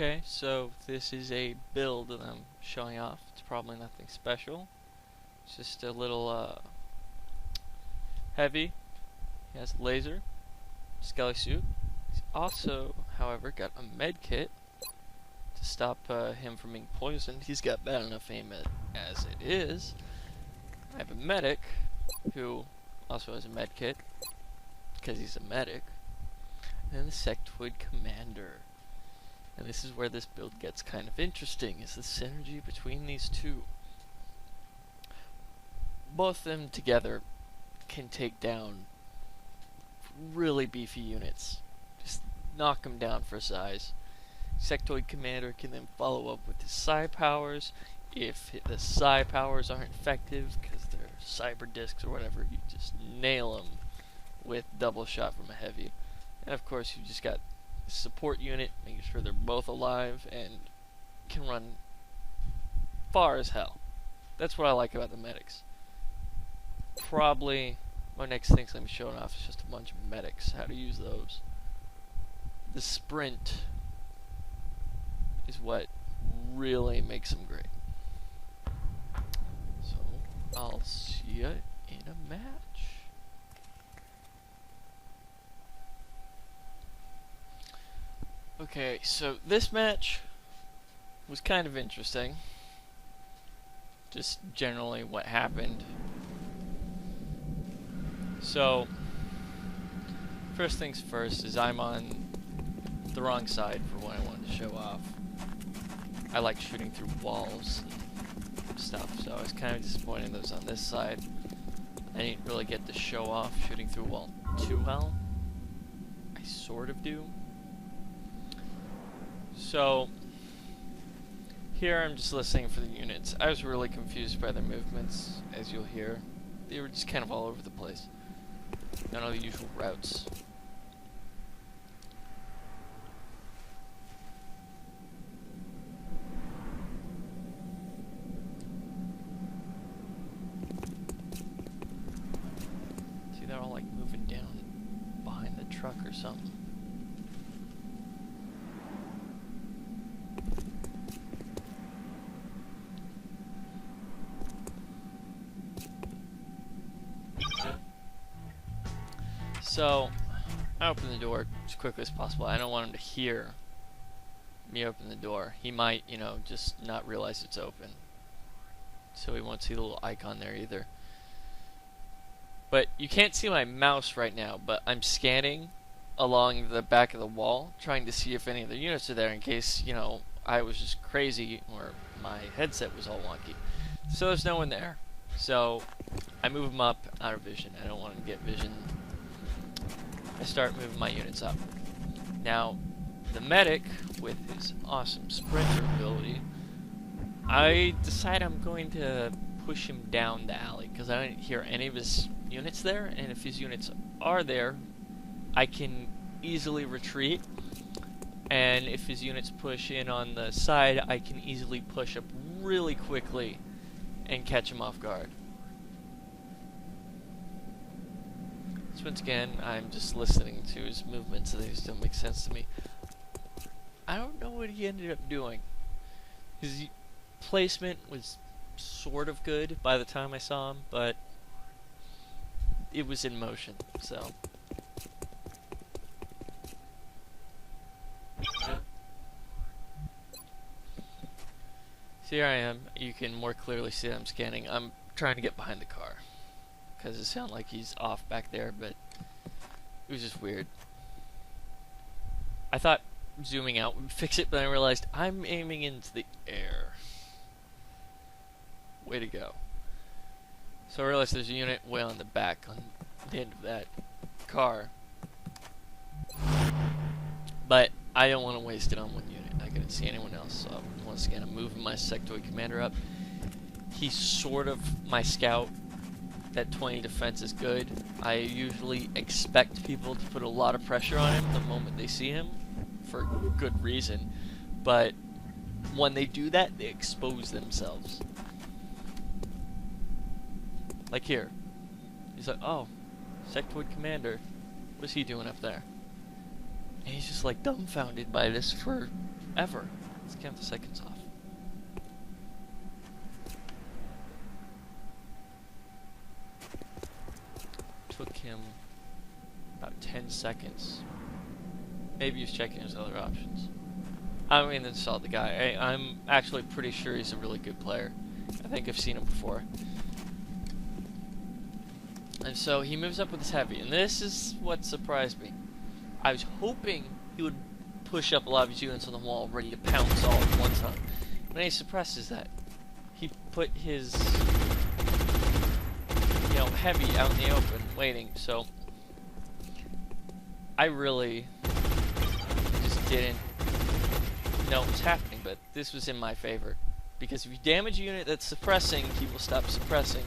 Okay, so this is a build that I'm showing off. It's probably nothing special. It's just a little heavy. He has a laser, skelly suit. He's also, however, got a med kit to stop him from being poisoned. He's got bad enough aim as it is. I have a medic who also has a med kit because he's a medic. And then the sectoid commander. And this is where this build gets kind of interesting, is the synergy between these two. Both of them together can take down really beefy units. Just knock them down for size. Sectoid commander can then follow up with his psi powers. If the psi powers aren't effective because they're cyber discs or whatever, you just nail them with double shot from a heavy. And of course you just got support unit, making sure they're both alive and can run far as hell. That's what I like about the medics. Probably my next things I'm showing off is just a bunch of medics, how to use those. The sprint is what really makes them great. So I'll see you in a match. Okay, so this match was kind of interesting. Just generally what happened. So, first things first is I'm on the wrong side for what I wanted to show off. I like shooting through walls and stuff, so I was kind of disappointed that I was on this side. I didn't really get to show off shooting through a wall too well. I sort of do. So, here I'm just listening for the units. I was really confused by their movements, as you'll hear. They were just kind of all over the place. None of the usual routes. See, they're all like moving down behind the truck or something. So, I open the door as quickly as possible. I don't want him to hear me open the door. He might, you know, just not realize it's open. So he won't see the little icon there either. But you can't see my mouse right now, but I'm scanning along the back of the wall, trying to see if any of the units are there in case, you know, I was just crazy or my headset was all wonky. So there's no one there. So I move him up out of vision. I don't want him to get vision. I start moving my units up. Now, the medic, with his awesome sprinter ability, I decide I'm going to push him down the alley, because I didn't hear any of his units there, and if his units are there, I can easily retreat, and if his units push in on the side, I can easily push up really quickly and catch him off guard. So once again, I'm just listening to his movements, and they just don't make sense to me. I don't know what he ended up doing. His placement was sort of good by the time I saw him, but it was in motion, so. So here I am. You can more clearly see that I'm scanning. I'm trying to get behind the car, because it sounds like he's off back there, but it was just weird. I thought zooming out would fix it, but I realized I'm aiming into the air. Way to go. So I realized there's a unit way on the back, on the end of that car. But I don't want to waste it on one unit. I couldn't see anyone else, so once again I'm moving my sectoid commander up. He's sort of my scout. That 20 defense is good. I usually expect people to put a lot of pressure on him the moment they see him, for good reason. But when they do that, they expose themselves. Like here. He's like, oh, sectoid commander. What's he doing up there? And he's just like dumbfounded by this for forever. Let's count the seconds off. Took him about 10 seconds. Maybe he's checking his other options. I mean, installed the guy. I'm actually pretty sure he's a really good player. I think I've seen him before. And so he moves up with his heavy, and this is what surprised me. I was hoping he would push up a lot of his units on the wall, ready to pounce all at one time. But then he suppresses that. He put his, heavy out in the open, waiting. So I really just didn't know what was happening, but this was in my favor. Because if you damage a unit that's suppressing, he will stop suppressing.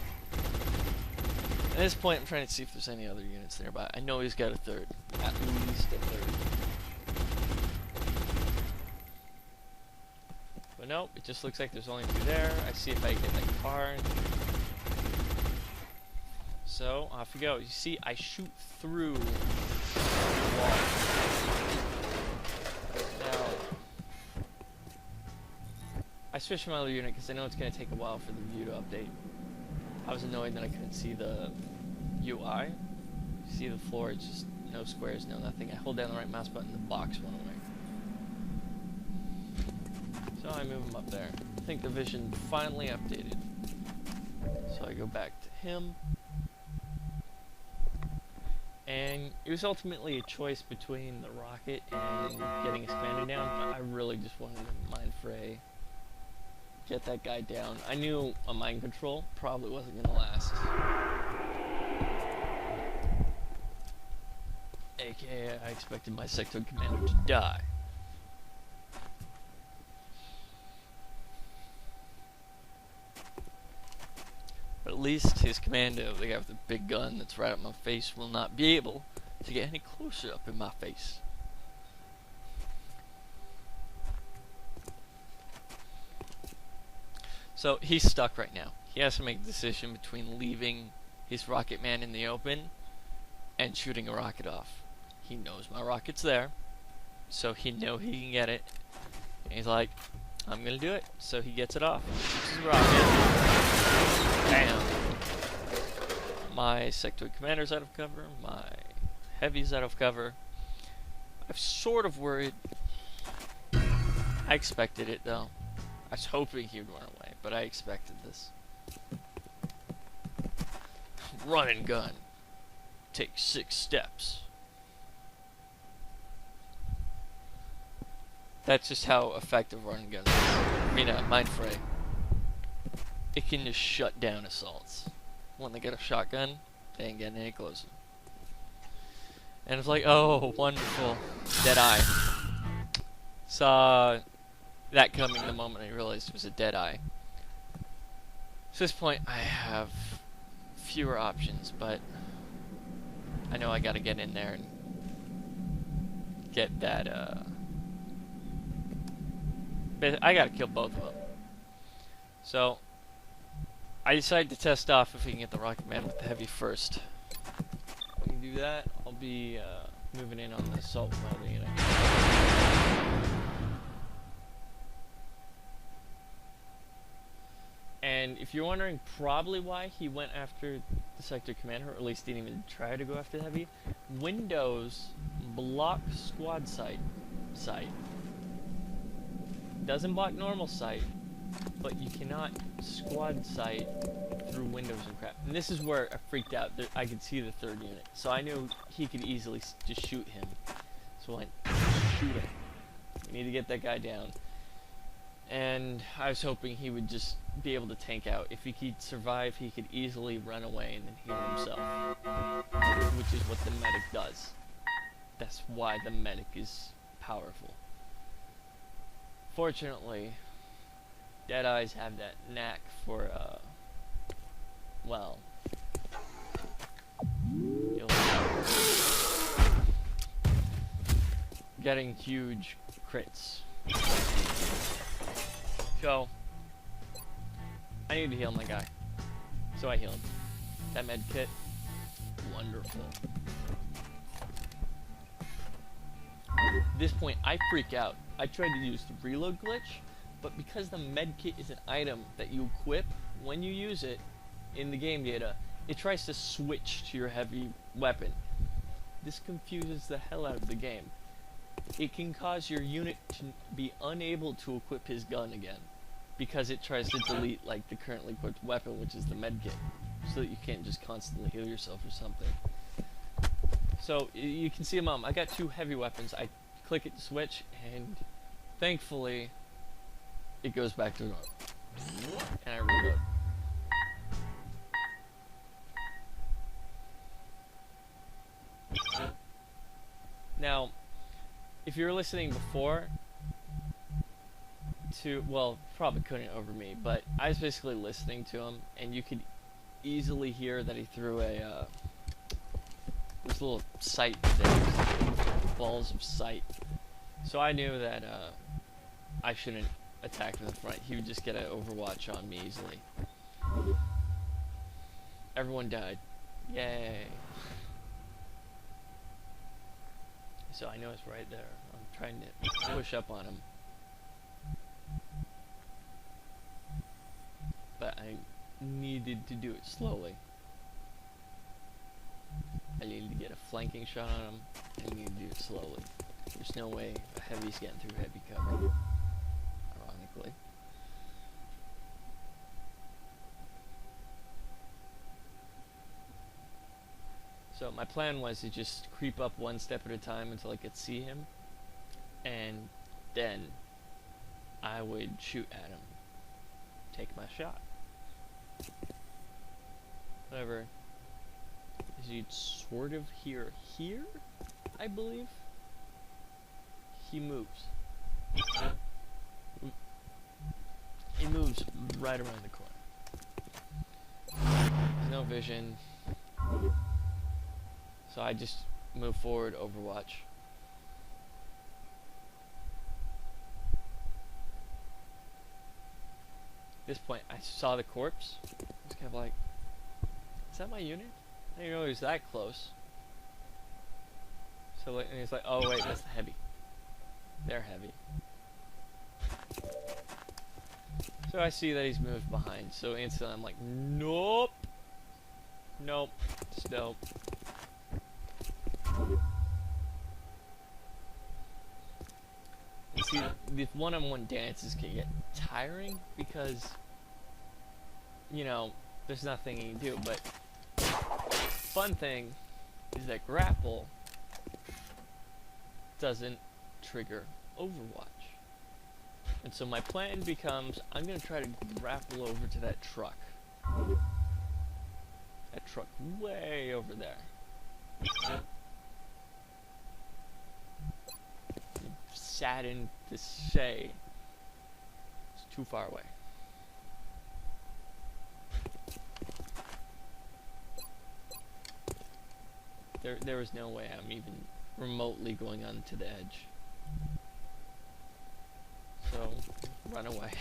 At this point, I'm trying to see if there's any other units nearby. I know he's got a third. At least a third. But nope, it just looks like there's only 2 there. I see if I can get that car. So, off we go. You see, I shoot through the wall. Now, I switched my other unit because I know it's going to take a while for the view to update. I was annoyed that I couldn't see the UI. You see the floor, it's just no squares, no nothing. I hold down the right mouse button, the box went away. So I move him up there. I think the vision finally updated. So I go back to him. And it was ultimately a choice between the rocket and getting his commander down, but I really just wanted to mind fray. Get that guy down. I knew a mind control probably wasn't going to last. AKA, I expected my sector commander to die. But at least his commando, the guy with the big gun that's right up my face, will not be able to get any closer up in my face. So he's stuck right now. He has to make a decision between leaving his rocket man in the open and shooting a rocket off. He knows my rocket's there, so he knows he can get it. And he's like, I'm gonna do it. So he gets it off. Shoots his rocket. Bam. My sector commander's out of cover. My heavy's out of cover. I'm sort of worried. I expected it though. I was hoping he would run away, but I expected this. Run and gun. Take 6 steps. That's just how effective run and guns are. I mean, mind fray. It can just shut down assaults. When they get a shotgun, they ain't getting any closer. And it's like, oh, wonderful. Dead eye. Saw that coming the moment I realized it was a dead eye. At this point, I have fewer options, but I know I gotta get in there and get that, I gotta kill both of them. So, I decided to test off if we can get the rocket man with the heavy first. If we can do that, I'll be, moving in on the assault mode unit. And if you're wondering probably why he went after the sector commander, or at least didn't even try to go after the heavy, Windows block squad sight. Doesn't block normal sight, but you cannot squad sight through windows and crap. And this is where I freaked out. I could see the 3rd unit, so I knew he could easily just shoot him. So I went, shoot him. We need to get that guy down. And I was hoping he would just be able to tank out. If he could survive, he could easily run away and then heal himself. Which is what the medic does. That's why the medic is powerful. Fortunately, Deadeyes have that knack for, well, getting huge crits. So, I need to heal my guy. So I heal him. That med kit, wonderful. At this point, I freak out. I tried to use the reload glitch, but because the med kit is an item that you equip when you use it in the game data, it tries to switch to your heavy weapon. This confuses the hell out of the game. It can cause your unit to be unable to equip his gun again, because it tries to delete like the currently equipped weapon, which is the medkit, so that you can't just constantly heal yourself or something. So you can see I got 2 heavy weapons. I click it to switch, and thankfully it goes back to normal. And I reload. Now, if you were listening before to, well, probably couldn't over me, but I was basically listening to him, and you could easily hear that he threw a, this little sight thing, balls of sight. So I knew that, I shouldn't attack from the front. He would just get an overwatch on me easily. Everyone died. Yay. So I know it's right there. I'm trying to push up on him. But I needed to do it slowly. I needed to get a flanking shot on him. I needed to do it slowly. There's no way a heavy's getting through heavy cover. Ironically. So my plan was to just creep up one step at a time until I could see him, and then I would shoot at him, take my shot. However, as you'd sort of hear here, I believe, he moves. He moves right around the corner. There's no vision. So I just move forward, overwatch. At this point, I saw the corpse. I was kind of like, is that my unit? I didn't know he was that close. So and he's like, oh wait, that's the heavy. They're heavy. So I see that he's moved behind. So instantly I'm like, nope. Nope. Just nope. See, the one-on-one dances can get tiring because, you know, there's nothing you can do. But fun thing is that grapple doesn't trigger Overwatch. And so my plan becomes, I'm going to try to grapple over to that truck. That truck way over there. Saddened to say it's too far away. There was no way I'm even remotely going on to the edge. So, run away.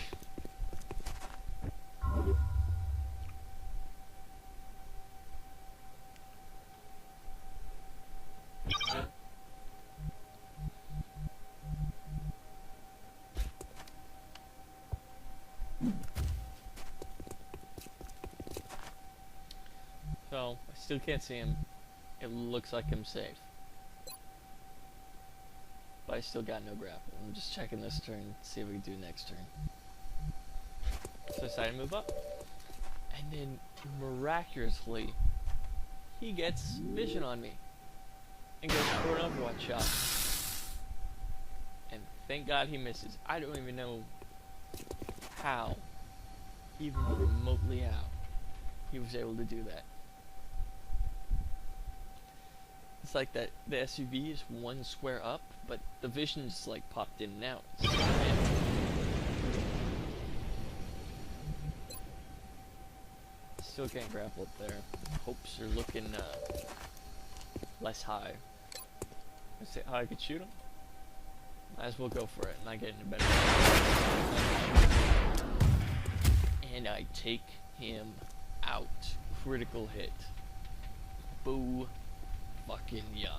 So, I still can't see him. It looks like I'm safe. But I still got no grapple. I'm just checking this turn, see what we can do next turn. So I decided to move up. And then, miraculously, he gets vision on me. And goes for an Overwatch shot. And thank God he misses. I don't even know how, even remotely how, he was able to do that. It's like that the SUV is one square up, but the vision just like popped in and out. So still can't grapple up there. Hopes are looking less high. Let's see how I could shoot him. Might as well go for it. Not getting a better. And I take him out. Critical hit. Boo. Fucking yeah.